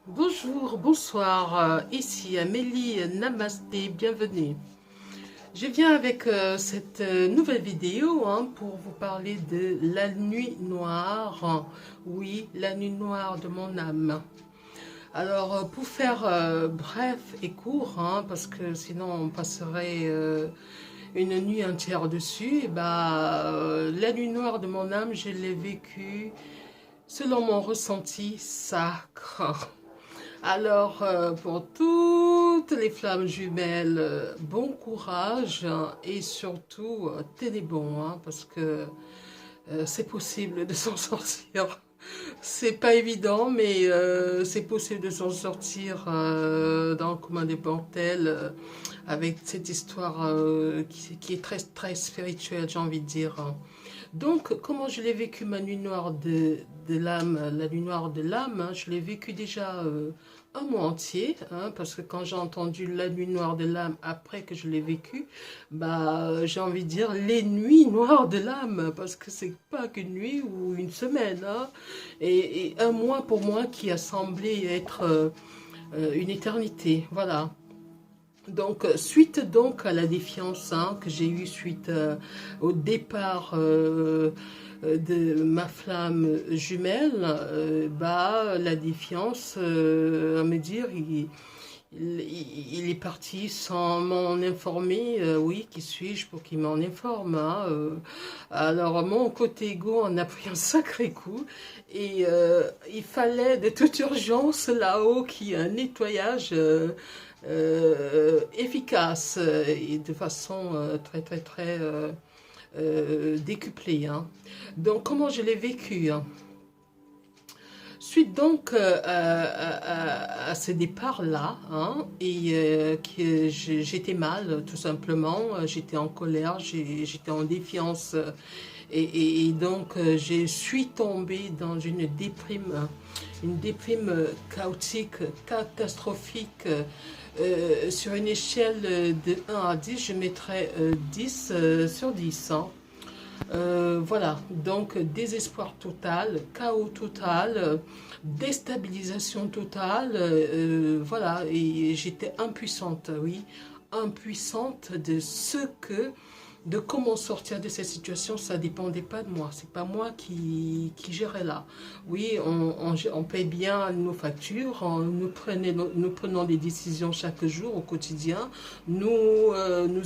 Bonjour, bonsoir, ici Amélie, Namasté, bienvenue. Je viens avec cette nouvelle vidéo pour vous parler de la nuit noire, oui, la nuit noire de mon âme. Alors, pour faire bref et court, parce que sinon on passerait une nuit entière dessus, la nuit noire de mon âme, je l'ai vécue selon mon ressenti sacre. Alors, pour toutes les flammes jumelles, bon courage et surtout, tenez bon, parce que c'est possible de s'en sortir. C'est pas évident, mais c'est possible de s'en sortir dans le commun des mortels avec cette histoire qui est très, très spirituelle, j'ai envie de dire. Donc, comment je l'ai vécu ma nuit noire de l'âme, la nuit noire de l'âme, je l'ai vécu déjà un mois entier, parce que quand j'ai entendu la nuit noire de l'âme après que je l'ai vécu, j'ai envie de dire les nuits noires de l'âme, parce que c'est pas qu'une nuit ou une semaine, et un mois pour moi qui a semblé être une éternité, voilà. Donc, suite donc à la défiance que j'ai eue suite au départ de ma flamme jumelle, la défiance à me dire, il est parti sans m'en informer. Oui, qui suis-je pour qu'il m'en informe, alors, mon côté égo en a pris un sacré coup et il fallait de toute urgence là-haut qu'il y ait un nettoyage efficace et de façon très très très décuplée. Donc, comment je l'ai vécu, Suite donc à ce départ-là, et que j'étais mal, tout simplement, j'étais en colère, j'étais en défiance, et donc je suis tombée dans une déprime chaotique, catastrophique. Sur une échelle de 1 à 10, je mettrais 10 sur 10. Voilà, donc désespoir total, chaos total, déstabilisation totale, voilà, et j'étais impuissante, oui, impuissante de comment sortir de cette situation, ça dépendait pas de moi, c'est pas moi qui gérais là. Oui, on paye bien nos factures, nous prenons des décisions chaque jour au quotidien, nous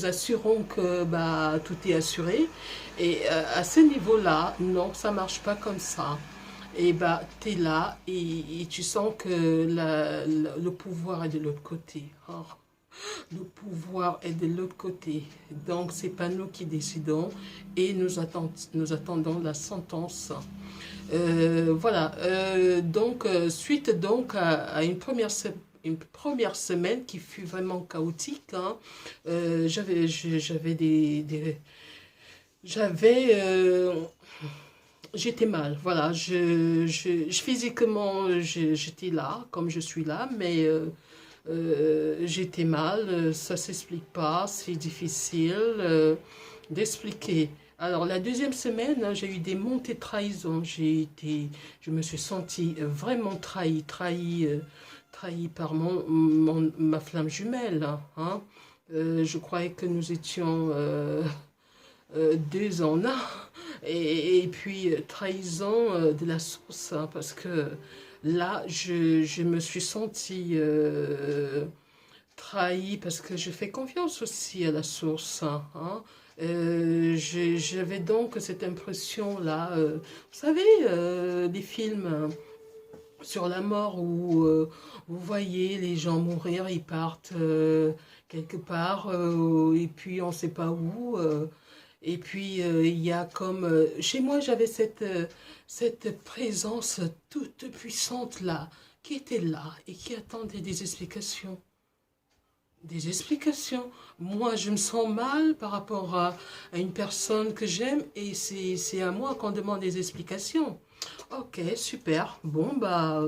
assurons que tout est assuré, et à ce niveau-là, non, ça marche pas comme ça. Et tu es là et tu sens que le pouvoir est de l'autre côté. Oh, le pouvoir est de l'autre côté. Donc, c'est pas nous qui décidons et nous attendons la sentence. Voilà. Donc, suite donc à une première semaine qui fut vraiment chaotique, j'avais j'avais j'étais mal, voilà, physiquement j'étais là, comme je suis là, mais j'étais mal, ça s'explique pas, c'est difficile d'expliquer. Alors la deuxième semaine, j'ai eu des montées de trahison, je me suis sentie vraiment trahie par ma flamme jumelle, je croyais que nous étions deux en un, et puis trahison de la source, parce que là, je me suis sentie trahie, parce que je fais confiance aussi à la source. J'avais donc cette impression-là, vous savez, des films sur la mort où vous voyez les gens mourir, ils partent quelque part, et puis on ne sait pas où. Et puis, il y a comme... chez moi, j'avais cette présence toute puissante là, qui était là et qui attendait des explications. Des explications. Moi, je me sens mal par rapport à une personne que j'aime et c'est à moi qu'on demande des explications. Ok, super. Bon, bah,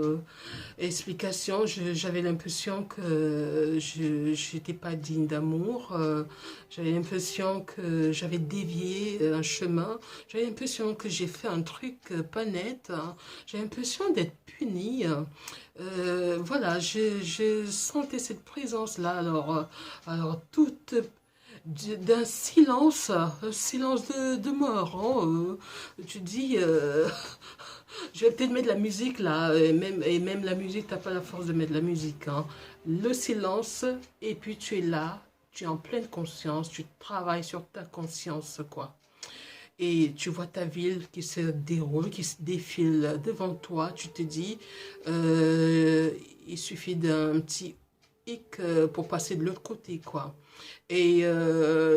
explication, j'avais l'impression que je n'étais pas digne d'amour. J'avais l'impression que j'avais dévié un chemin. J'avais l'impression que j'ai fait un truc pas net, hein. J'avais l'impression d'être punie. Voilà, je sentais cette présence-là. Alors toute d'un silence, un silence de mort, hein. Tu dis, je vais peut-être mettre de la musique là, et même la musique, t'as pas la force de mettre de la musique, hein. Le silence, et puis tu es là, tu es en pleine conscience, tu travailles sur ta conscience, quoi. Et tu vois ta ville qui se déroule, qui se défile devant toi, tu te dis, il suffit d'un petit hic pour passer de l'autre côté, quoi. Et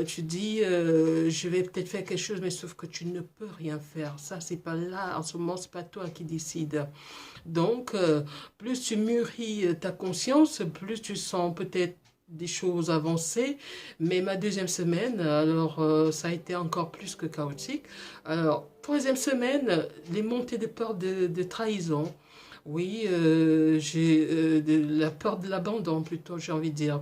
tu dis, je vais peut-être faire quelque chose, mais sauf que tu ne peux rien faire. Ça, c'est pas là, en ce moment, c'est pas toi qui décide. Donc, plus tu mûris ta conscience, plus tu sens peut-être des choses avancées. Mais ma deuxième semaine, alors, ça a été encore plus que chaotique. Alors, troisième semaine, les montées de peur de trahison. Oui, j'ai la peur de l'abandon, plutôt, j'ai envie de dire.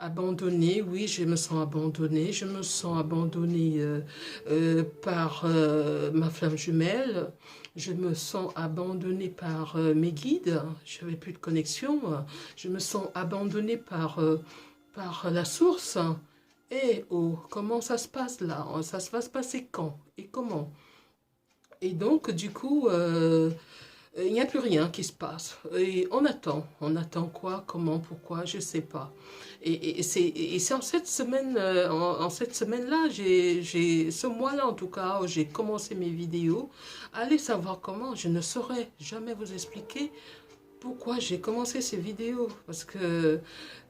Abandonnée, oui, je me sens abandonnée. Je me sens abandonnée par ma flamme jumelle. Je me sens abandonnée par mes guides. Je n'avais plus de connexion. Je me sens abandonnée par la source. Et oh, comment ça se passe là? Ça va se passer quand? Et comment? Et donc, du coup, il n'y a plus rien qui se passe. Et on attend quoi, comment, pourquoi, je ne sais pas. Et c'est en cette semaine, en cette semaine-là, ce mois-là en tout cas, où j'ai commencé mes vidéos. Allez savoir comment, je ne saurais jamais vous expliquer pourquoi j'ai commencé ces vidéos. Parce que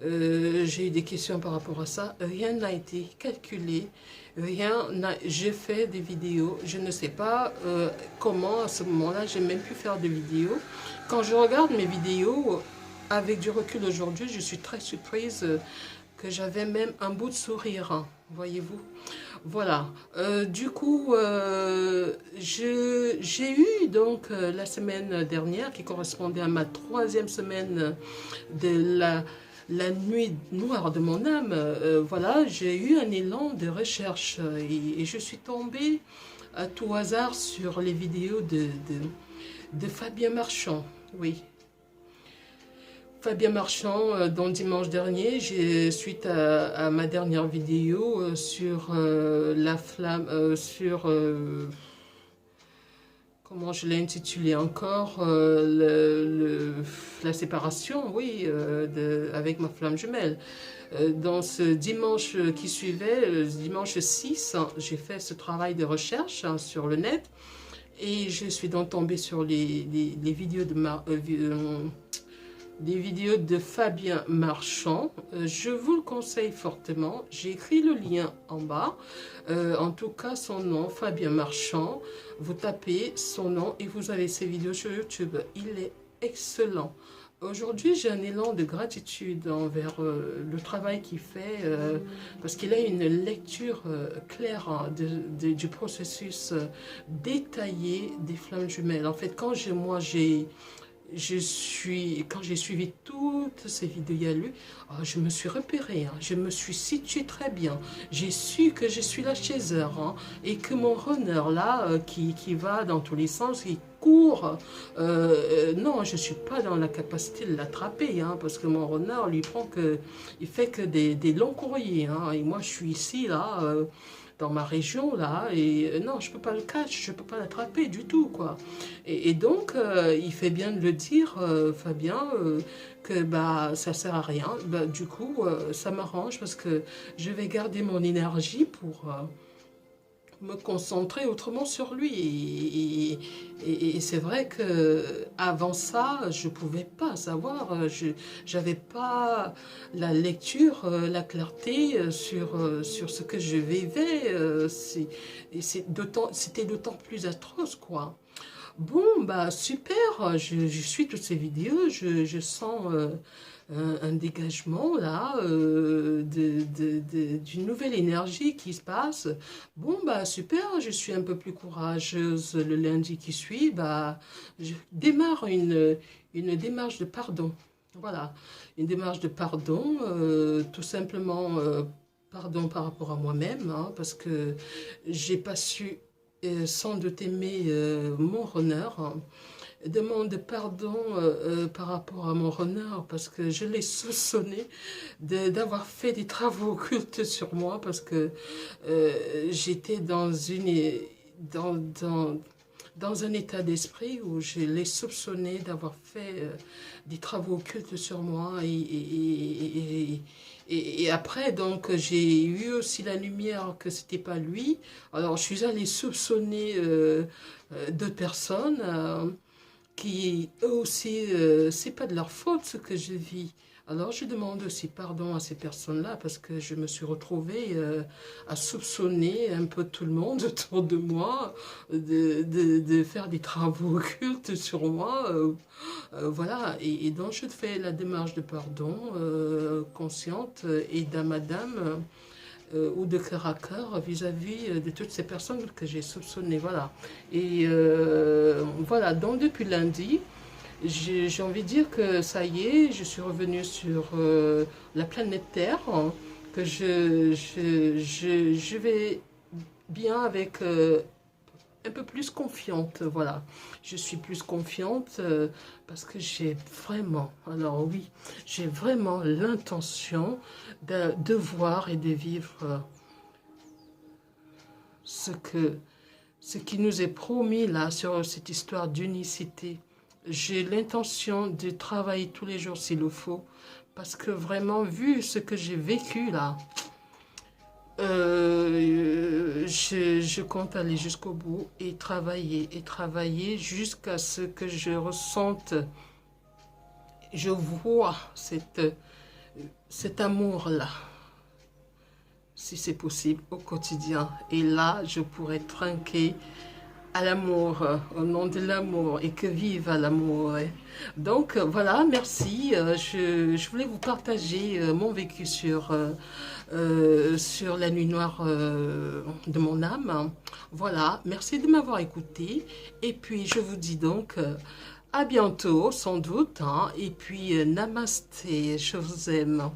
j'ai eu des questions par rapport à ça. Rien n'a été calculé. Rien n'a... J'ai fait des vidéos. Je ne sais pas comment à ce moment-là j'ai même pu faire des vidéos. Quand je regarde mes vidéos, avec du recul aujourd'hui, je suis très surprise que j'avais même un bout de sourire, hein, voyez-vous. Voilà. Du coup, j'ai eu donc la semaine dernière, qui correspondait à ma troisième semaine de la nuit noire de mon âme, voilà, j'ai eu un élan de recherche et je suis tombée à tout hasard sur les vidéos de Fabien Marchand. Oui, Fabien Marchand, dont dimanche dernier, suite à ma dernière vidéo sur la flamme, comment je l'ai intitulé encore, la séparation, oui, avec ma flamme jumelle. Dans ce dimanche qui suivait, le dimanche 6, hein, j'ai fait ce travail de recherche hein, sur le net et je suis donc tombée sur les vidéos des vidéos de Fabien Marchand. Je vous le conseille fortement. J'ai écrit le lien en bas. En tout cas, son nom, Fabien Marchand. Vous tapez son nom et vous avez ses vidéos sur YouTube. Il est excellent. Aujourd'hui, j'ai un élan de gratitude envers le travail qu'il fait parce qu'il a une lecture claire hein, du processus détaillé des flammes jumelles. En fait, quand quand j'ai suivi toutes ces vidéos, je me suis repérée, hein, je me suis située très bien. J'ai su que je suis la chaser hein, et que mon runner là, qui va dans tous les sens, qui court, non, je ne suis pas dans la capacité de l'attraper, hein, parce que mon runner, lui il fait que des longs courriers, hein, et moi je suis ici, là, dans ma région là et non je peux pas le catch, je peux pas l'attraper du tout quoi et donc il fait bien de le dire Fabien que bah ça sert à rien bah, du coup ça m'arrange parce que je vais garder mon énergie pour me concentrer autrement sur lui et c'est vrai que avant ça je pouvais pas savoir je j'avais pas la lecture la clarté sur ce que je vivais c'était d'autant plus atroce quoi. Bon, bah super, je suis toutes ces vidéos, je sens un dégagement là, d'une nouvelle énergie qui se passe. Bon, bah super, je suis un peu plus courageuse le lundi qui suit, bah je démarre une démarche de pardon. Voilà, une démarche de pardon, tout simplement pardon par rapport à moi-même, hein, parce que j'ai pas su sans doute aimer mon runner, hein. Demande pardon par rapport à mon runner parce que je l'ai soupçonné d'avoir fait des travaux occultes sur moi parce que j'étais dans, dans, dans un état d'esprit où je l'ai soupçonné d'avoir fait des travaux occultes sur moi et après, donc, j'ai eu aussi la lumière que c'était pas lui. Alors, je suis allée soupçonner d'autres personnes qui, eux aussi, c'est pas de leur faute ce que je vis. Alors, je demande aussi pardon à ces personnes-là parce que je me suis retrouvée à soupçonner un peu tout le monde autour de moi de faire des travaux occultes sur moi. Voilà, et donc je fais la démarche de pardon consciente et d'âme à d'âme ou de cœur à cœur vis-à-vis de toutes ces personnes que j'ai soupçonnées. Voilà. Et voilà, donc depuis lundi, j'ai envie de dire que ça y est, je suis revenue sur la planète Terre, hein, que je vais bien avec un peu plus confiante, voilà. Je suis plus confiante parce que j'ai vraiment, alors oui, j'ai vraiment l'intention de voir et de vivre ce qui nous est promis là sur cette histoire d'unicité. J'ai l'intention de travailler tous les jours s'il le faut parce que vraiment, vu ce que j'ai vécu là, je compte aller jusqu'au bout et travailler jusqu'à ce que je ressente, je vois cet amour-là, si c'est possible, au quotidien. Et là, je pourrais trinquer à l'amour, au nom de l'amour, et que vive l'amour. Donc voilà, merci. Je voulais vous partager mon vécu sur la nuit noire de mon âme. Voilà, merci de m'avoir écouté. Et puis je vous dis donc à bientôt, sans doute, hein. Et puis namasté, je vous aime.